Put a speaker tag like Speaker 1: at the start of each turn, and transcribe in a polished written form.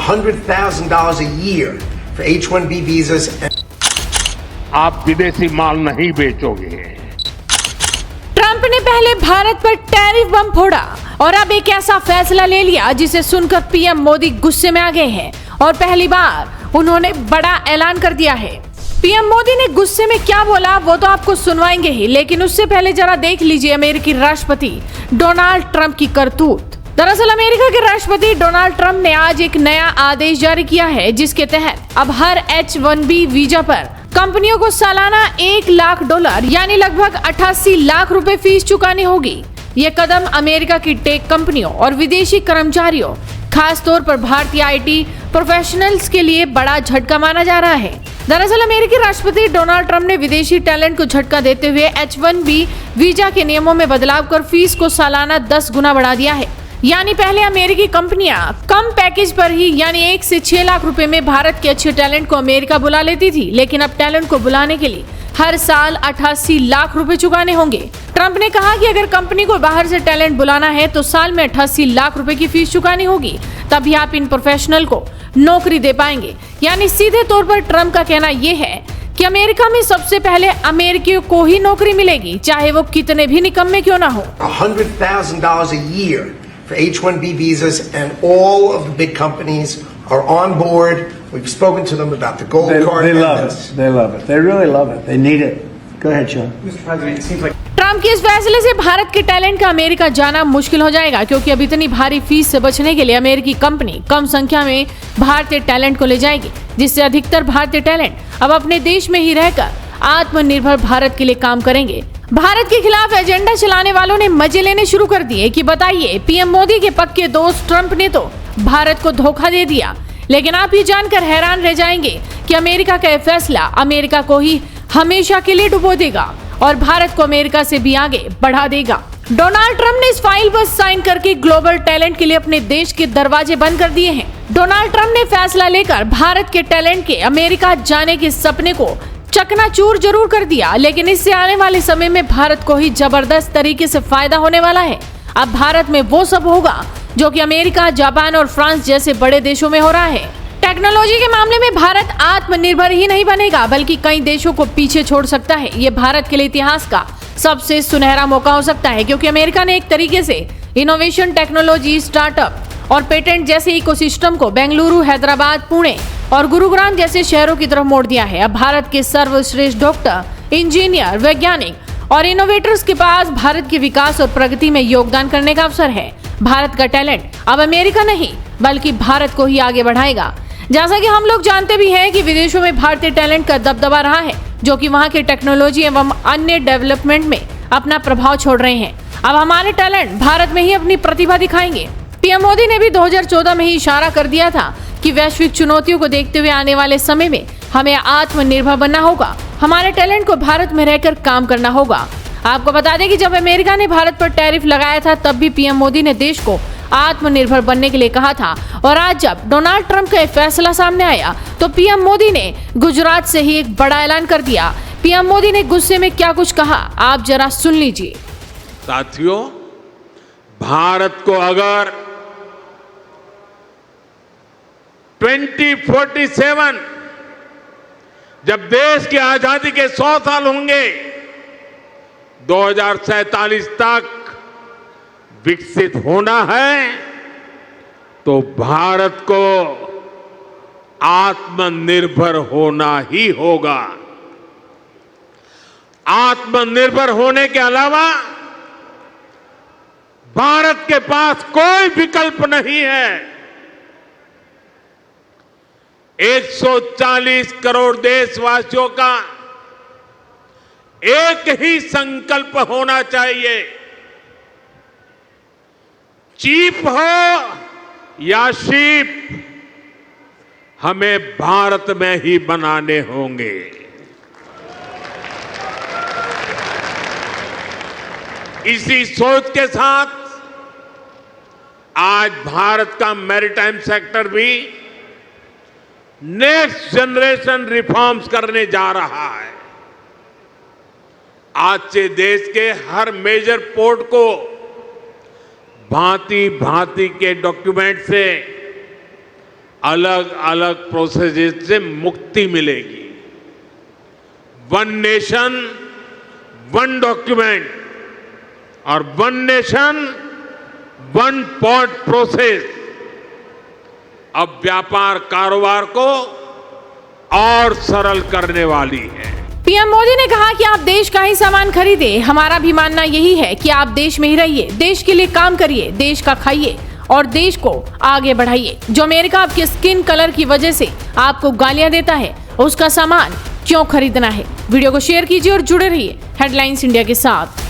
Speaker 1: $100,000 a year for H-1B visas.
Speaker 2: आप विदेशी माल नहीं बेचोगे।
Speaker 3: ट्रंप ने पहले भारत पर टैरिफ बम फोड़ा और अब एक ऐसा फैसला ले लिया जिसे सुनकर पीएम मोदी गुस्से में आ गए हैं और पहली बार उन्होंने बड़ा ऐलान कर दिया है। पीएम मोदी ने गुस्से में क्या बोला वो तो आपको सुनवाएंगे ही, लेकिन उससे पहले जरा देख लीजिए अमेरिकी राष्ट्रपति डोनाल्ड ट्रंप की करतूत। दरअसल अमेरिका के राष्ट्रपति डोनाल्ड ट्रंप ने आज एक नया आदेश जारी किया है जिसके तहत अब हर H-1B वीजा पर कंपनियों को सालाना $1 लाख यानी लगभग 88 लाख रुपए फीस चुकानी होगी। ये कदम अमेरिका की टेक कंपनियों और विदेशी कर्मचारियों, खास तौर पर भारतीय IT प्रोफेशनल्स के लिए बड़ा झटका माना जा रहा है। दरअसल अमेरिकी राष्ट्रपति डोनाल्ड ट्रंप ने विदेशी टैलेंट को झटका देते हुए H-1B वीजा के नियमों में बदलाव कर फीस को सालाना 10 गुना बढ़ा दिया है। यानी पहले अमेरिकी कंपनियां कम पैकेज पर ही यानी 1 से 6 लाख रुपए में भारत के अच्छे टैलेंट को अमेरिका बुला लेती थी, लेकिन अब टैलेंट को बुलाने के लिए हर साल 88 लाख रुपए चुकाने होंगे। ट्रंप ने कहा कि अगर कंपनी को बाहर से टैलेंट बुलाना है तो साल में 88 लाख रुपए की फीस चुकानी होगी, तभी आप इन प्रोफेशनल को नौकरी दे पाएंगे। यानी सीधे तौर पर ट्रंप का कहना यह है कि अमेरिका में सबसे पहले अमेरिकियों को ही नौकरी मिलेगी, चाहे वो कितने भी निकम्मे क्यों ना हो।
Speaker 1: $100,000 a year for H-1B visas, and all of the big companies are on board. We've spoken to them about the gold card.
Speaker 4: They love it. They love it. They really love it. They need it. Go ahead, Sean.
Speaker 5: Mr. President, it seems like
Speaker 3: Trump के इस फैसले से भारत के talent का America जाना मुश्किल हो जाएगा, क्योंकि अब इतनी भारी फीस से बचने के लिए अमेरिकी कंपनी कम संख्या में भारतीय टैलेंट को ले जाएगी, जिससे अधिकतर भारतीय टैलेंट अब अपने देश में ही रहकर आत्मनिर्भर भारत के लिए काम करेंगे। भारत के खिलाफ एजेंडा चलाने वालों ने मजे लेने शुरू कर दिए कि बताइए पीएम मोदी के पक्के दोस्त ट्रंप ने तो भारत को धोखा दे दिया। लेकिन आप ये जानकर हैरान रह जाएंगे कि अमेरिका का यह फैसला अमेरिका को ही हमेशा के लिए डुबो देगा और भारत को अमेरिका से भी आगे बढ़ा देगा। डोनाल्ड ट्रंप ने इस फाइल पर साइन करके ग्लोबल टैलेंट के लिए अपने देश के दरवाजे बंद कर दिए हैं। डोनाल्ड ट्रंप ने फैसला लेकर भारत के टैलेंट के अमेरिका जाने के सपने को चकनाचूर जरूर कर दिया, लेकिन इससे आने वाले समय में भारत को ही जबरदस्त तरीके से फायदा होने वाला है। अब भारत में वो सब होगा जो कि अमेरिका, जापान और फ्रांस जैसे बड़े देशों में हो रहा है। टेक्नोलॉजी के मामले में भारत आत्मनिर्भर ही नहीं बनेगा बल्कि कई देशों को पीछे छोड़ सकता है। ये भारत के लिए इतिहास का सबसे सुनहरा मौका हो सकता है, क्योंकि अमेरिका ने एक तरीके से इनोवेशन, टेक्नोलॉजी, स्टार्टअप और पेटेंट जैसे इकोसिस्टम को बेंगलुरु, हैदराबाद, पुणे और गुरुग्राम जैसे शहरों की तरफ मोड़ दिया है। अब भारत के सर्वश्रेष्ठ डॉक्टर, इंजीनियर, वैज्ञानिक और इनोवेटर्स के पास भारत के विकास और प्रगति में योगदान करने का अवसर है। भारत का टैलेंट अब अमेरिका नहीं बल्कि भारत को ही आगे बढ़ाएगा। जैसा कि हम लोग जानते भी हैं कि विदेशों में भारतीय टैलेंट का दबदबा रहा है, जो कि वहां के टेक्नोलॉजी एवं अन्य डेवलपमेंट में अपना प्रभाव छोड़ रहे हैं। अब हमारे टैलेंट भारत में ही अपनी प्रतिभा दिखाएंगे। पीएम मोदी ने भी 2014 में ही इशारा कर दिया था कि वैश्विक चुनौतियों को देखते हुए आने वाले समय में हमें आत्मनिर्भर बनना होगा, हमारे टैलेंट को भारत में रहकर काम करना होगा। आपको बता दें कि जब अमेरिका ने भारत पर टैरिफ लगाया था तब भी पीएम मोदी ने देश को आत्मनिर्भर बनने के लिए कहा था, और आज जब डोनाल्ड ट्रंप का फैसला सामने आया तो पीएम मोदी ने गुजरात से ही एक बड़ा ऐलान कर दिया। पीएम मोदी ने गुस्से में क्या कुछ कहा, आप जरा सुन लीजिए।
Speaker 2: साथियों, भारत को अगर 2047 जब देश की आजादी के 100 साल होंगे, 2047 तक विकसित होना है तो भारत को आत्मनिर्भर होना ही होगा। आत्मनिर्भर होने के अलावा भारत के पास कोई विकल्प नहीं है। 140 करोड़ देशवासियों का एक ही संकल्प होना चाहिए, चीप हो या शीप, हमें भारत में ही बनाने होंगे। इसी सोच के साथ आज भारत का मैरीटाइम सेक्टर भी नेक्स्ट जनरेशन रिफॉर्म्स करने जा रहा है। आज से देश के हर मेजर पोर्ट को भांति भांति के डॉक्यूमेंट से अलग अलग प्रोसेसेस से मुक्ति मिलेगी। वन नेशन, वन डॉक्यूमेंट और one nation, one port process अब व्यापार कारोबार को और सरल करने वाली है।
Speaker 3: पीएम मोदी ने कहा कि आप देश का ही सामान खरीदे। हमारा भी मानना यही है कि आप देश में ही रहिए, देश के लिए काम करिए, देश का खाइए और देश को आगे बढ़ाइए। जो अमेरिका आपके स्किन कलर की वजह से आपको गालियां देता है, उसका सामान क्यों खरीदना है? वीडियो को शेयर कीजिए और जुड़े रहिए हेडलाइंस इंडिया के साथ।